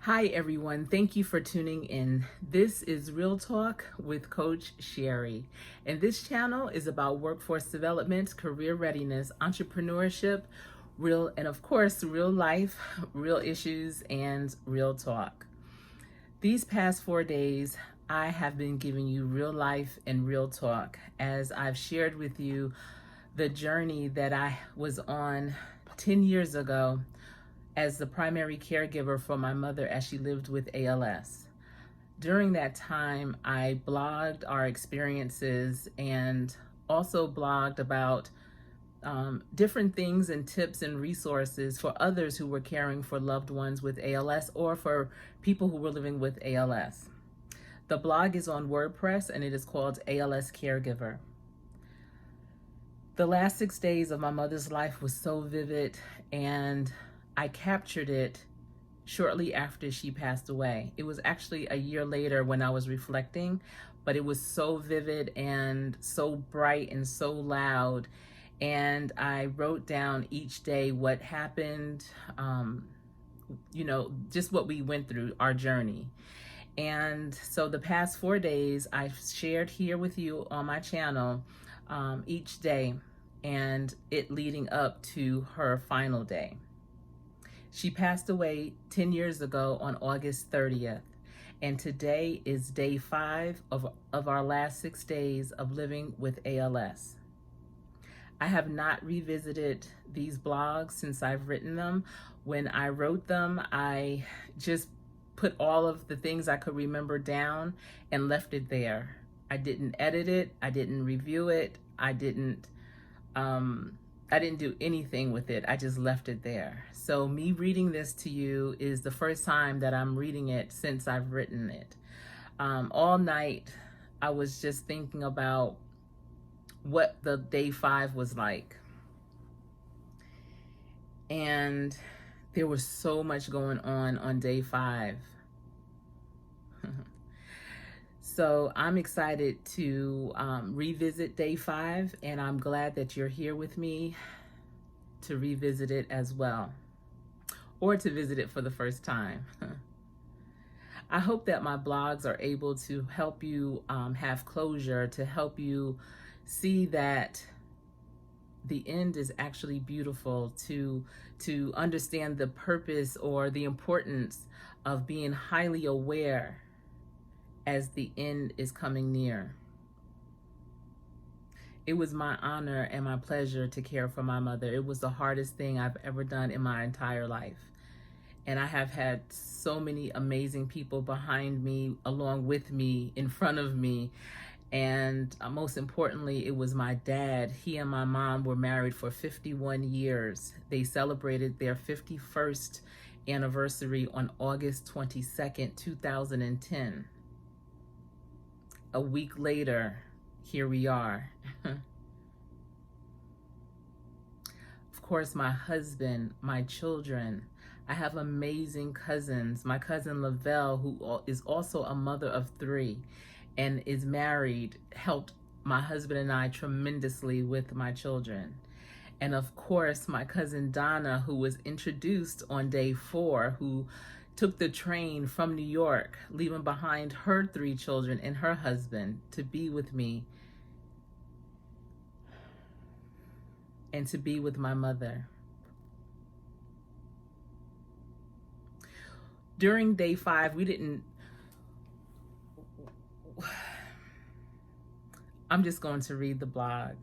Hi, everyone. Thank you for tuning in. This is Real Talk with Coach Sherry. And this channel is about workforce development, career readiness, entrepreneurship, and of course, real life, real issues, and real talk. These past 4 days, I have been giving you real life and real talk as I've shared with you the journey that I was on 10 years ago as the primary caregiver for my mother as she lived with ALS. During that time, I blogged our experiences and also blogged about different things and tips and resources for others who were caring for loved ones with ALS or for people who were living with ALS. The blog is on WordPress and it is called ALS Caregiver. The last 6 days of my mother's life was so vivid, and I captured it shortly after she passed away. It was actually a year later when I was reflecting, but it was so vivid and so bright and so loud. And I wrote down each day what happened, just what we went through, our journey. And so the past 4 days, I've shared here with you on my channel each day, and it leading up to her final day. She passed away 10 years ago on August 30th, and today is day 5 of our last 6 days of living with ALS. I have not revisited these blogs since I've written them. When I wrote them, I just put all of the things I could remember down and left it there. I didn't edit it, I didn't review it, I didn't do anything with it. I just left it there. So me reading this to you is the first time that I'm reading it since I've written it. All night, I was just thinking about what the day 5 was like. And there was so much going on day 5. So I'm excited to revisit day 5, and I'm glad that you're here with me to revisit it as well, or to visit it for the first time. I hope that my blogs are able to help you have closure, to help you see that the end is actually beautiful, to understand the purpose or the importance of being highly aware as the end is coming near. It was my honor and my pleasure to care for my mother. It was the hardest thing I've ever done in my entire life. And I have had so many amazing people behind me, along with me, in front of me. And most importantly, it was my dad. He and my mom were married for 51 years. They celebrated their 51st anniversary on August 22nd, 2010. A week later, here we are. Of course, my husband, my children. I have amazing cousins. My cousin Lavelle, who is also a mother of 3 and is married, helped my husband and I tremendously with my children. And of course, my cousin Donna, who was introduced on day 4, who took the train from New York, leaving behind her 3 children and her husband to be with me and to be with my mother. During day 5, I'm just going to read the blog.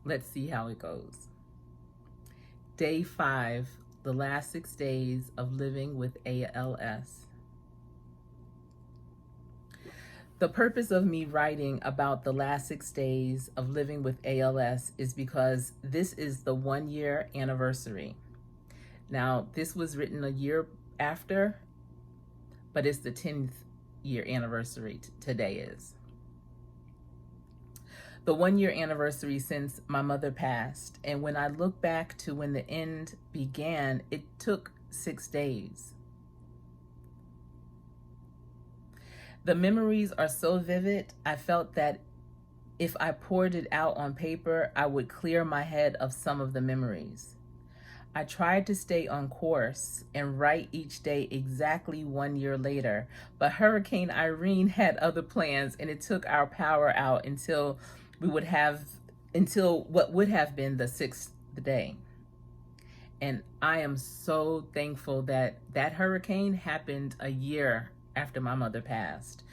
Let's see how it goes. Day 5, the last 6 days of living with ALS. The purpose of me writing about the last 6 days of living with ALS is because this is the 1-year anniversary. Now, this was written a year after, but it's the 10th year anniversary today is. The 1-year anniversary since my mother passed. And when I look back to when the end began, it took 6 days. The memories are so vivid, I felt that if I poured it out on paper, I would clear my head of some of the memories. I tried to stay on course and write each day exactly 1 year later, but Hurricane Irene had other plans and it took our power out until what would have been the sixth day. And I am so thankful that that hurricane happened a year after my mother passed.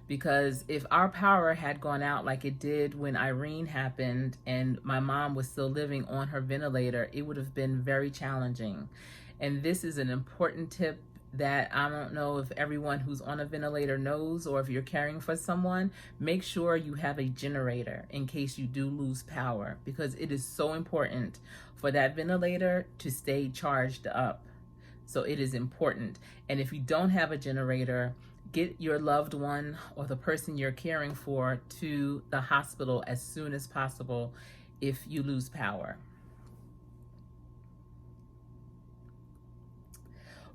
Because if our power had gone out like it did when Irene happened and my mom was still living on her ventilator, it would have been very challenging. And this is an important tip that I don't know if everyone who's on a ventilator knows, or if you're caring for someone, make sure you have a generator in case you do lose power, because it is so important for that ventilator to stay charged up. So it is important. And if you don't have a generator, get your loved one or the person you're caring for to the hospital as soon as possible if you lose power.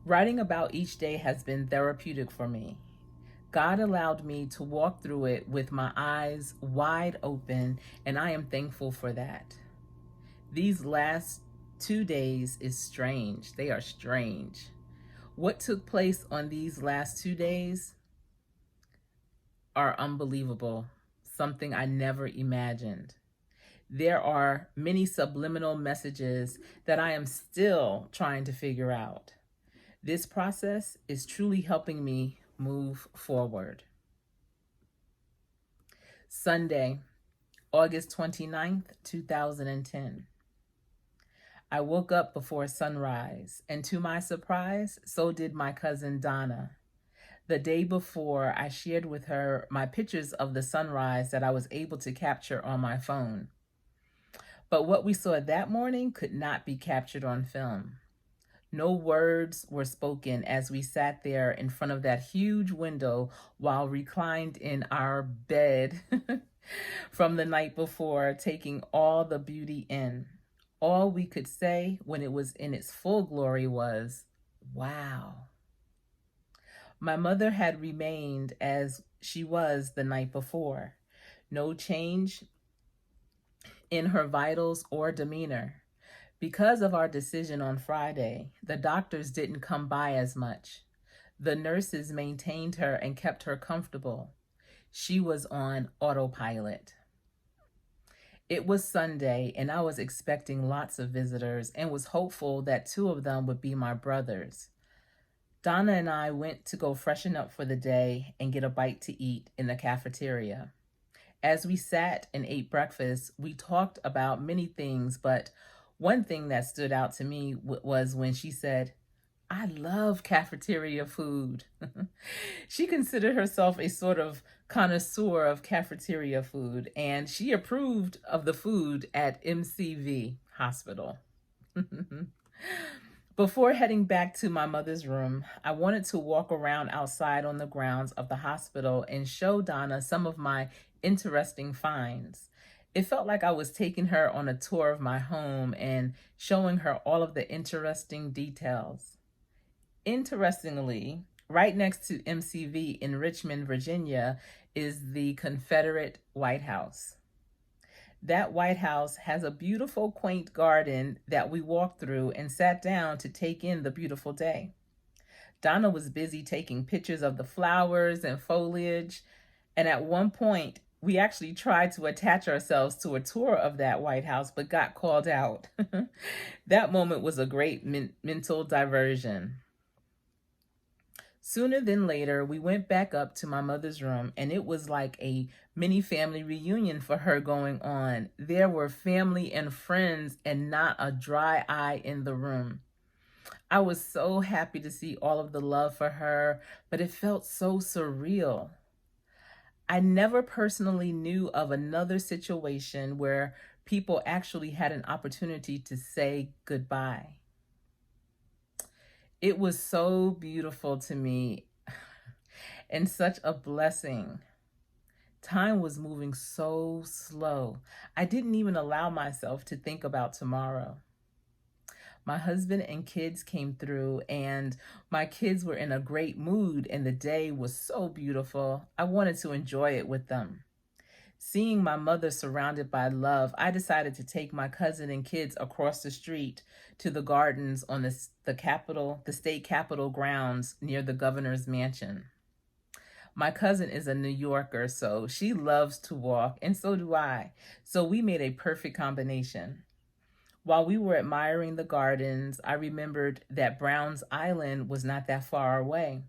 Writing about each day has been therapeutic for me. God allowed me to walk through it with my eyes wide open, and I am thankful for that. These last 2 days is strange. They are strange. What took place on these last 2 days are unbelievable, something I never imagined. There are many subliminal messages that I am still trying to figure out. This process is truly helping me move forward. Sunday, August 29th, 2010. I woke up before sunrise, and to my surprise, so did my cousin Donna. The day before, I shared with her my pictures of the sunrise that I was able to capture on my phone. But what we saw that morning could not be captured on film. No words were spoken as we sat there in front of that huge window while reclined in our bed from the night before, taking all the beauty in. All we could say when it was in its full glory was, wow. My mother had remained as she was the night before. No change in her vitals or demeanor. Because of our decision on Friday, the doctors didn't come by as much. The nurses maintained her and kept her comfortable. She was on autopilot. It was Sunday, and I was expecting lots of visitors and was hopeful that 2 of them would be my brothers. Donna and I went to go freshen up for the day and get a bite to eat in the cafeteria. As we sat and ate breakfast, we talked about many things, but one thing that stood out to me was when she said, "I love cafeteria food." She considered herself a sort of connoisseur of cafeteria food, and she approved of the food at MCV Hospital. Before heading back to my mother's room, I wanted to walk around outside on the grounds of the hospital and show Donna some of my interesting finds. It felt like I was taking her on a tour of my home and showing her all of the interesting details. Interestingly, right next to MCV in Richmond, Virginia, is the Confederate White House. That White House has a beautiful, quaint garden that we walked through and sat down to take in the beautiful day. Donna was busy taking pictures of the flowers and foliage, and at one point, we actually tried to attach ourselves to a tour of that White House, but got called out. That moment was a great mental diversion. Sooner than later, we went back up to my mother's room, and it was like a mini family reunion for her going on. There were family and friends and not a dry eye in the room. I was so happy to see all of the love for her, but it felt so surreal. I never personally knew of another situation where people actually had an opportunity to say goodbye. It was so beautiful to me and such a blessing. Time was moving so slow. I didn't even allow myself to think about tomorrow. My husband and kids came through, and my kids were in a great mood, and the day was so beautiful. I wanted to enjoy it with them. Seeing my mother surrounded by love, I decided to take my cousin and kids across the street to the gardens on the state capitol grounds near the governor's mansion. My cousin is a New Yorker, so she loves to walk, and so do I. So we made a perfect combination. While we were admiring the gardens, I remembered that Browns Island was not that far away.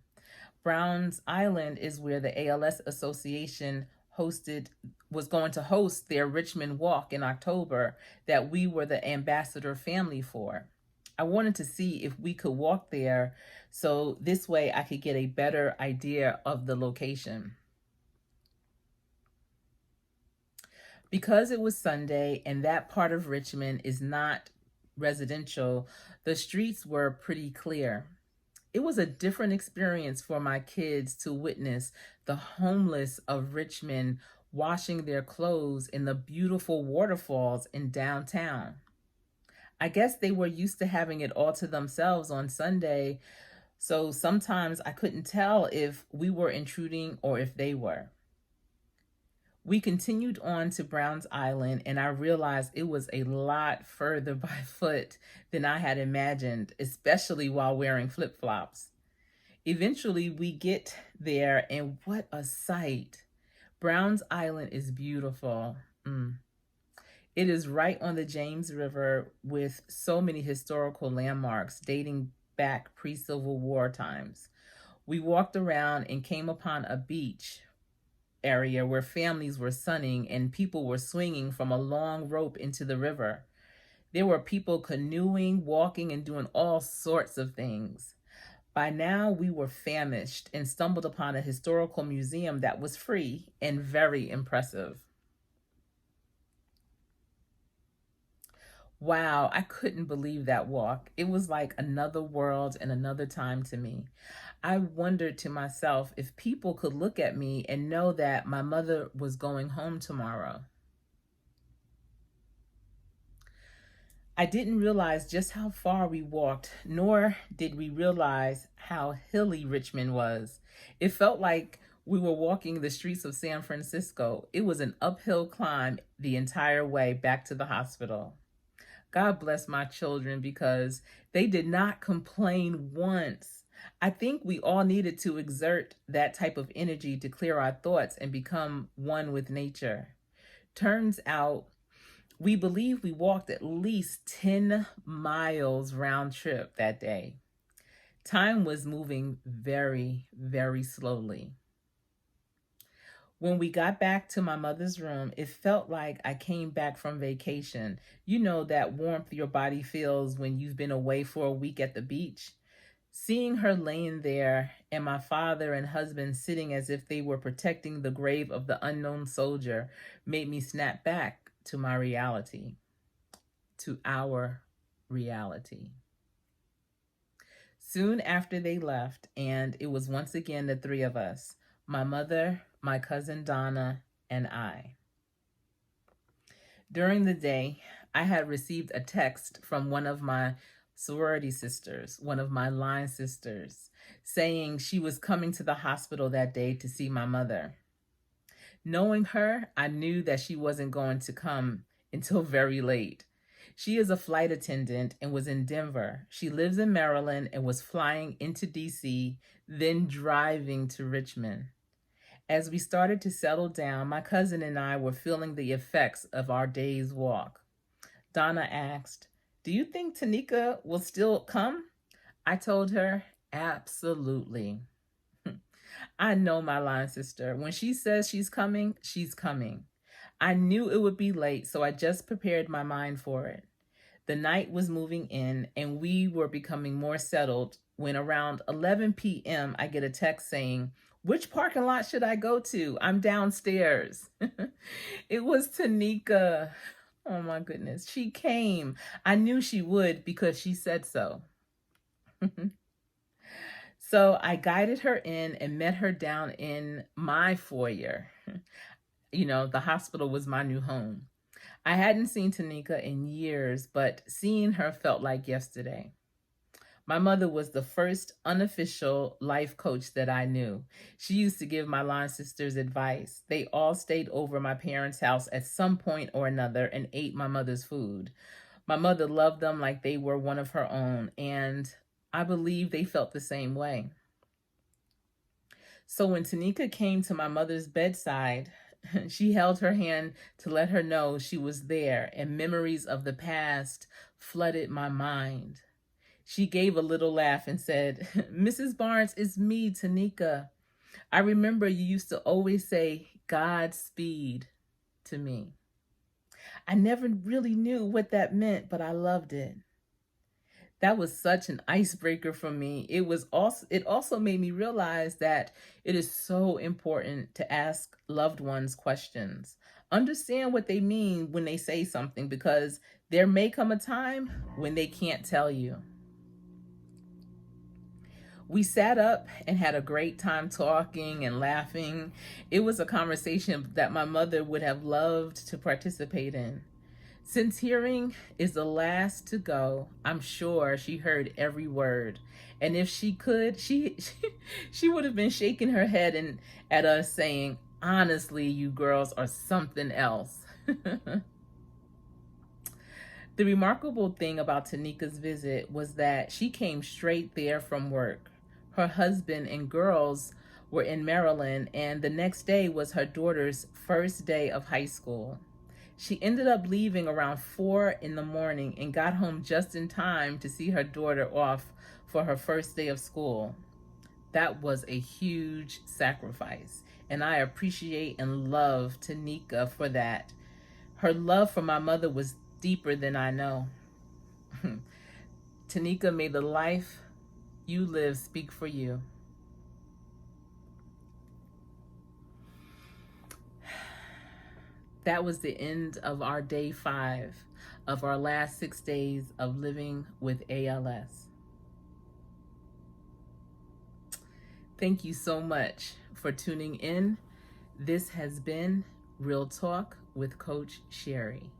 Browns Island is where the ALS Association hosted was going to host their Richmond walk in October that we were the ambassador family for. I wanted to see if we could walk there so this way I could get a better idea of the location. Because it was Sunday and that part of Richmond is not residential, the streets were pretty clear. It was a different experience for my kids to witness the homeless of Richmond washing their clothes in the beautiful waterfalls in downtown. I guess they were used to having it all to themselves on Sunday, so sometimes I couldn't tell if we were intruding or if they were. We continued on to Browns Island, and I realized it was a lot further by foot than I had imagined, especially while wearing flip-flops. Eventually, we get there, and what a sight. Browns Island is beautiful. It is right on the James River with so many historical landmarks dating back pre-Civil War times. We walked around and came upon a beach area where families were sunning and people were swinging from a long rope into the river. There were people canoeing, walking, and doing all sorts of things. By now, we were famished and stumbled upon a historical museum that was free and very impressive. Wow, I couldn't believe that walk. It was like another world and another time to me. I wondered to myself if people could look at me and know that my mother was going home tomorrow. I didn't realize just how far we walked, nor did we realize how hilly Richmond was. It felt like we were walking the streets of San Francisco. It was an uphill climb the entire way back to the hospital. God bless my children because they did not complain once. I think we all needed to exert that type of energy to clear our thoughts and become one with nature. Turns out we believe we walked at least 10 miles round trip that day. Time was moving very, very slowly. When we got back to my mother's room, it felt like I came back from vacation. You know that warmth your body feels when you've been away for a week at the beach. Seeing her laying there and my father and husband sitting as if they were protecting the grave of the unknown soldier made me snap back to my reality, to our reality. Soon after they left, and it was once again the three of us, my mother, my cousin Donna, and I. During the day, I had received a text from one of my sorority sisters, one of my line sisters, saying she was coming to the hospital that day to see my mother. Knowing her, I knew that she wasn't going to come until very late. She is a flight attendant and was in Denver. She lives in Maryland and was flying into DC, then driving to Richmond. As we started to settle down, my cousin and I were feeling the effects of our day's walk. Donna asked, "Do you think Tanika will still come?" I told her, "Absolutely." I know my line sister. When she says she's coming, she's coming. I knew it would be late, so I just prepared my mind for it. The night was moving in, and we were becoming more settled when around 11 p.m. I get a text saying, "Which parking lot should I go to? I'm downstairs." It was Tanika. Oh my goodness. She came. I knew she would because she said so. So I guided her in and met her down in my foyer. You know, the hospital was my new home. I hadn't seen Tanika in years, but seeing her felt like yesterday. My mother was the first unofficial life coach that I knew. She used to give my line sisters advice. They all stayed over my parents' house at some point or another and ate my mother's food. My mother loved them like they were one of her own, and I believe they felt the same way. So when Tanika came to my mother's bedside, she held her hand to let her know she was there, and memories of the past flooded my mind. She gave a little laugh and said, "Mrs. Barnes, it's me, Tanika. I remember you used to always say Godspeed to me. I never really knew what that meant, but I loved it." That was such an icebreaker for me. It also made me realize that it is so important to ask loved ones questions. Understand what they mean when they say something, because there may come a time when they can't tell you. We sat up and had a great time talking and laughing. It was a conversation that my mother would have loved to participate in. Since hearing is the last to go, I'm sure she heard every word. And if she could, she would have been shaking her head at us saying, "Honestly, you girls are something else." The remarkable thing about Tanika's visit was that she came straight there from work. Her husband and girls were in Maryland, and the next day was her daughter's first day of high school. She ended up leaving around 4 in the morning and got home just in time to see her daughter off for her first day of school. That was a huge sacrifice, and I appreciate and love Tanika for that. Her love for my mother was deeper than I know. Tanika, may the life you live speak for you. That was the end of our day 5 of our last 6 days of living with ALS. Thank you so much for tuning in. This has been Real Talk with Coach Sherry.